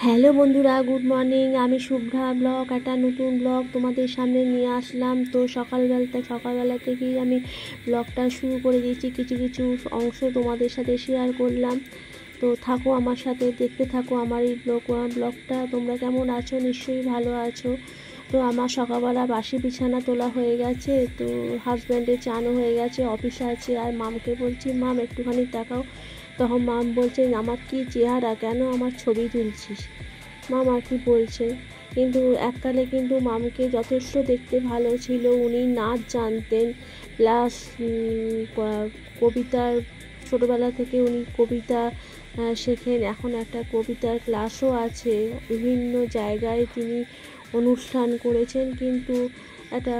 Hello বন্ধুরা, good morning. আমি Shubhra blog, একটা নতুন ব্লগ তোমাদের সামনে নিয়ে আসলাম। তো সকালবেলা থেকেই আমি ব্লগটা শুরু করে দিয়েছি, কিছু কিছু অংশ তোমাদের সাথে শেয়ার করলাম। তো থাকো আমার সাথে, দেখতে থাকো আমার এই ব্লগটা। তোমরা কেমন আছো? নিশ্চয়ই ভালো আছো। তো আমার সকালবেলা বাসি বিছানা তোলা হয়ে গেছে, তো হাজব্যান্ডের চানও হয়ে গেছে, অফিসে আছে। আর মামকে বলছি, মাম একটুখানি তাকাও। তখন মাম বলছে, আমার কি চেহারা, কেন আমার ছবি তুলছিস? মাম আর কি বলছে, কিন্তু এককালে কিন্তু মামকে যথেষ্ট দেখতে ভালো ছিল। উনি নাচ জানতেন, প্লাস কবিতার, ছোটোবেলা থেকে উনি কবিতা শেখেন। এখন একটা কবিতার ক্লাসও আছে। বিভিন্ন জায়গায় তিনি অনুষ্ঠান করেছেন, কিন্তু একটা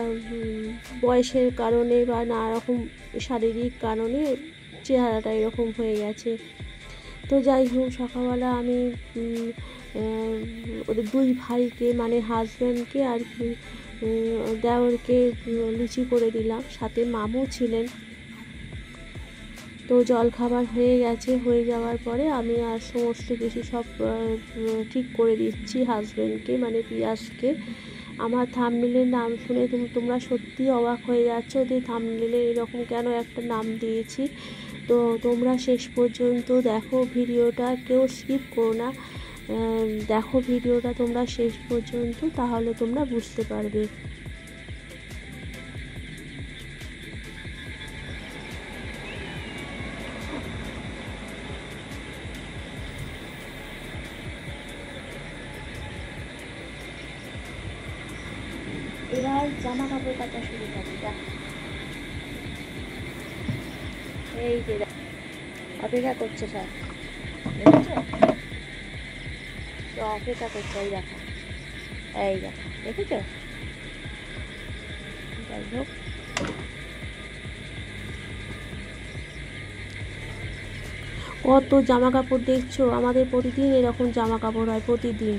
বয়সের কারণে বা নানা রকম শারীরিক কারণে চেহারাটা এরকম হয়ে গেছে। তো যাই হোক, সকালবেলা আমি ওদের দুই ভাইকে, মানে হাজব্যান্ডকে আর দেওরকে লুচি করে দিলাম, সাথে মামু ছিলেন। তো জলখাবার হয়ে গেছে, হয়ে যাওয়ার পরে আমি আর সমস্ত কিছু সব ঠিক করে দিচ্ছি হাজব্যান্ডকে, মানে পিয়াসকে। আমার থাম্বনেইলের নাম শুনে তোমরা সত্যি অবাক হয়ে যাচ্ছ যে থাম্বনেইলে এরকম কেন একটা নাম দিয়েছি। তো তোমরা শেষ পর্যন্ত দেখো ভিডিওটা, কেউ স্কিপ করো না, দেখো ভিডিওটা তোমরা শেষ পর্যন্ত, তাহলে তোমরা বুঝতে পারবে। এবার জামা কাপড় কাচা শুরু করি। এই যে অপেক্ষা করছে সব, দেখেছো? তো অপেক্ষা করছে, এই দেখো, এই দেখো, দেখেছো? যাই হোক, কত জামা কাপড় দেখছো, আমাদের প্রতিদিন এরকম জামা কাপড় হয়, প্রতিদিন।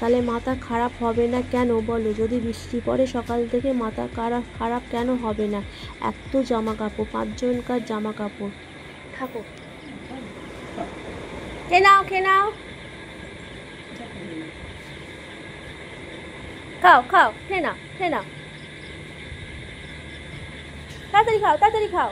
তাহলে মাথা খারাপ হবে না কেন বলো? যদি বৃষ্টি পড়ে সকাল থেকে, মাথা খারাপ কেন হবে না? এত জামা কাপড়, 5 জনকার জামা কাপড়। থাকো, খেয়ে নাও, খেয়ে নাও, খাও খাও, খেয়ে নাও, খেয়ে নাও, তাড়াতাড়ি খাও, তাড়াতাড়ি খাও।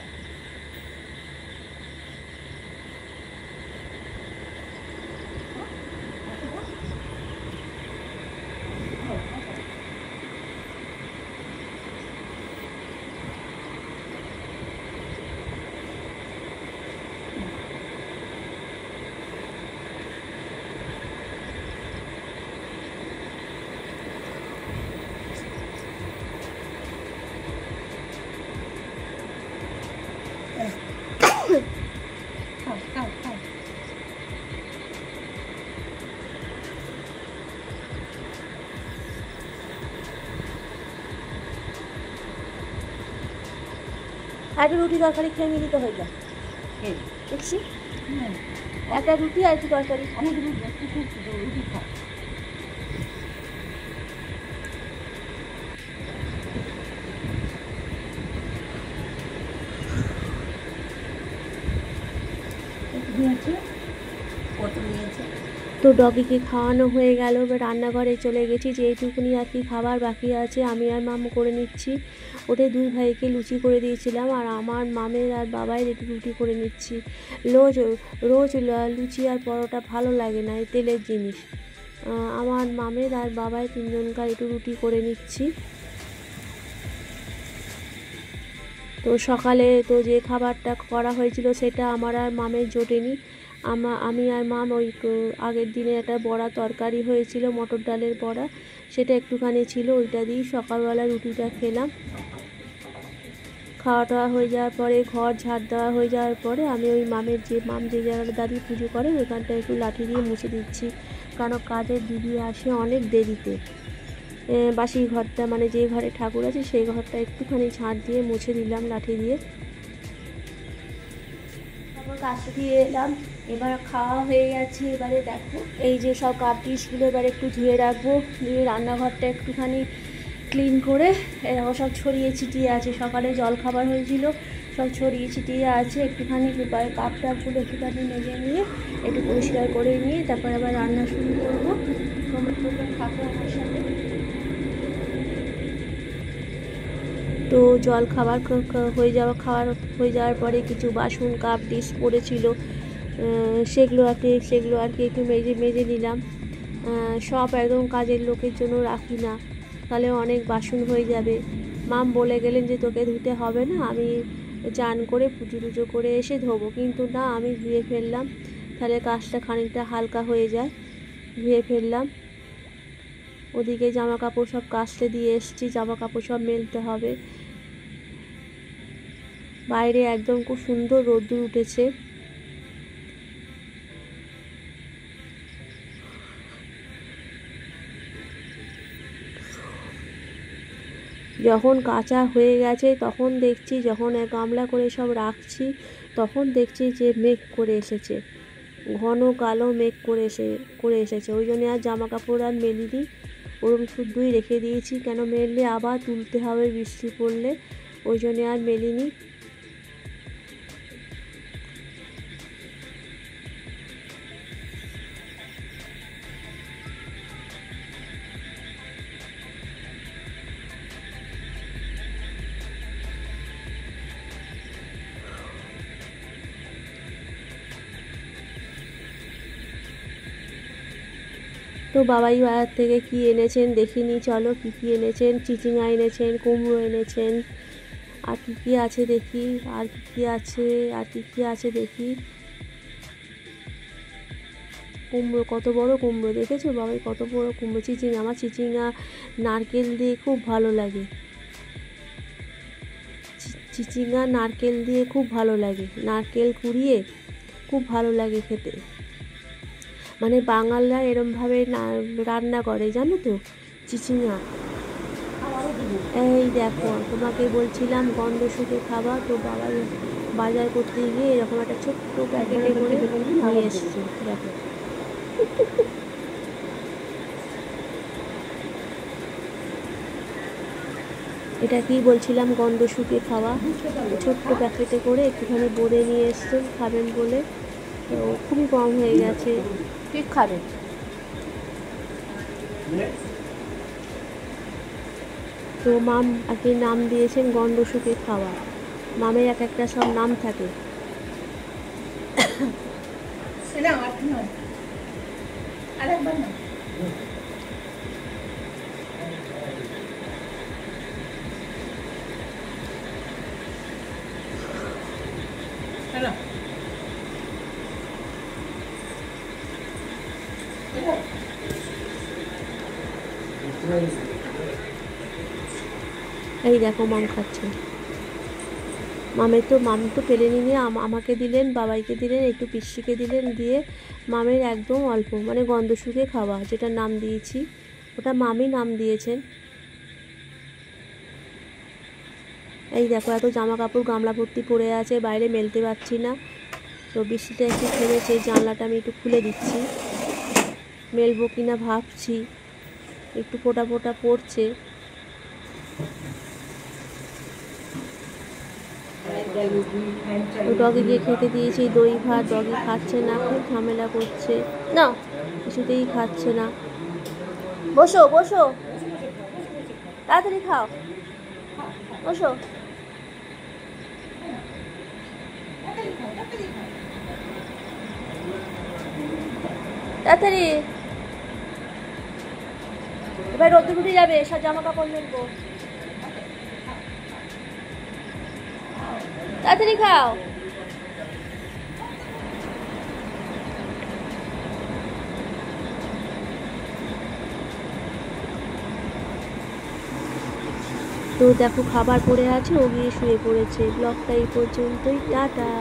একটা রুটি তরকারি খেয়ে নিলি তো হয়ে যায়, দেখছি। একটা রুটি আর একটু তরকারি। রুটি খা। তো ডগিকে খাওয়ানো হয়ে গেল, এবার রান্নাঘরে চলে গেছি। যেইটুকুনি আর কি খাবার বাকি আছে আমি আর মামু করে নিচ্ছি। ওদের দুই ভাইকে লুচি করে দিয়েছিলাম, আর আমার মামের আর বাবাইয়ের একটু রুটি করে নিচ্ছি। রোজ রোজ লুচি আর পরোটা ভালো লাগে না, এই তেলের জিনিস। আমার মামের আর বাবাই তিনজনকার একটু রুটি করে নিচ্ছি। তো সকালে তো যে খাবারটা করা হয়েছিল সেটা আমার আর মামের জোটেনি। আমি আর মাম ওই আগের দিনে একটা বড়া তরকারি হয়েছিল, মটর ডালের বড়া, সেটা একটুখানি ছিল, ওইটা দিয়েই সকালবেলা রুটিটা খেলাম। খাওয়া টাওয়া হয়ে যাওয়ার পরে, ঘর ঝাড় দেওয়া হয়ে যাওয়ার পরে, আমি ওই মাম যে জায়গাটা দাঁড়িয়ে পুজো করে ওইখানটা একটু লাঠি দিয়ে মুছে দিচ্ছি, কারণ কাজের দিদি আসে অনেক দেরিতে। বাসি ঘরটা, মানে যে ঘরে ঠাকুর আছে সেই ঘরটা একটুখানি ঝাঁট দিয়ে মুছে দিলাম লাঠি দিয়ে। তারপর কাছে দিয়ে এলাম, এবার খাওয়া হয়ে গেছে। এবারে দেখো এই যে সব কাপ ডিশগুলো এবার একটু ধুয়ে রাখবো, দিয়ে রান্নাঘরটা একটুখানি ক্লিন করে এরকম সব ছড়িয়ে ছিটিয়ে আছে। সকালে জল খাবার হয়েছিল, সব ছড়িয়ে ছিটিয়ে আছে। একটুখানি কাপ টাপগুলো একটুখানি মেজে নিয়ে একটু পরিষ্কার করে নিয়ে তারপর আবার রান্না শুরু করবো। তোমরা থাকো আমার সাথে। তো জল খাবার হয়ে যাওয়ার পরে কিছু বাসন কাপ ডিশ পড়েছিল, সেগুলো আর কি একটু মেজে নিলাম। সব একদম কাজের লোকের জন্য রাখি না, তাহলে অনেক বাসন হয়ে যাবে। মাম বলে গেলেন যে তোকে ধুতে হবে না, আমি চান করে পুজো টুজো করে এসে ধোবো, কিন্তু না, আমি ধুয়ে ফেললাম, তাহলে কাজটা খানিকটা হালকা হয়ে যায়। ধুয়ে ফেললাম। ওদিকে জামা কাপড় সব কাচতে দিয়ে এসেছি, জামা কাপড় সব মেলতে হবে। বাইরে একদম খুব সুন্দর রোদ্দুর উঠেছে। যখন কাঁচা হয়ে গেছে তখন দেখছি, যখন এক গামলা করে সব রাখছি তখন দেখছি যে মেঘ করে এসেছে, ঘন কালো মেঘ করে এসেছে। ওই জন্য আর জামা কাপড় আর মেলিনি, ওরম শুদ্ধই রেখে দিয়েছি, কেন মেললে আবার তুলতে হবে বৃষ্টি পড়লে, ওই জন্য আর মেলিনি। তো বাবাই বাজার থেকে কি এনেছেন দেখিনি, চলো কি কি এনেছেন। চিচিঙা এনেছেন, কুমড়ো এনেছেন, আর কি আছে দেখি, আর কি আছে দেখি। কুমড়ো, কত বড় কুমড়ো দেখেছো বাবাই, কত বড় কুমড়ো। চিচিঙা, আমার চিচিঙা নারকেল দিয়ে খুব ভালো লাগে। চিচিঙা নারকেল দিয়ে খুব ভালো লাগে, নারকেল কুড়িয়ে খুব ভালো লাগে খেতে। মানে বাঙালরা এরমভাবে রান্না করে, জানো তো, চিচিঙা। এই দেখো, তোমাকে বলছিলাম গন্ধ শুকে খাবা, তো বাবা বাজার করতে গিয়ে এরকম একটা ছোট্ট প্যাকেটে করে নিয়ে এসছে, দেখো। এটা কি বলছিলাম, গন্ধ শুকে খাওয়া, ছোট্ট প্যাকেটে করে একটুখানি বড়ে নিয়ে এসছেন, খাবেন বলে। তো খুবই কম হয়ে গেছে, ঠিক খাবেন। তো মাম আর কি নাম দিয়েছেন গন্ধ শুকে খাওয়া। মামের এক একটা সব নাম থাকে। এই দেখো মাম খাচ্ছে। মাম তো পেলে নিয়ে আমাকে দিলেন, বাবাইকে দিলেন, একটু পিসিকে দিলেন, দিয়ে মামের একদম অল্প, মানে গন্ধ শুকে খাওয়া যেটা নাম দিয়েছি, ওটা মামই নাম দিয়েছেন। এই দেখো, এত জামা কাপড় গামলা ভর্তি পড়ে আছে, বাইরে মেলতে পারছি না। তো বৃষ্টিটা একটু থেমেছে, জানলাটা আমি একটু খুলে দিচ্ছি, মেলবো কিনা ভাবছি, একটু ফোটা ফোটা পড়ছে। ডগিকে খেতে দিয়েছি দই ভাত, ডগি খাচ্ছে না, খুব ঝামেলা করছে, না কিছুতেই খাচ্ছে না। বসো বসো, তাড়াতাড়ি খাও, বসো তাড়াতাড়ি, এবার রোদ্দুর উঠে যাবে, সব জামা কাপড় মেলবো, তাড়াতাড়ি খাও। তো দেখো খাবার পড়ে আছে, ও গিয়ে শুয়ে পড়েছে। ব্লগটা এই পর্যন্তই, টাটা।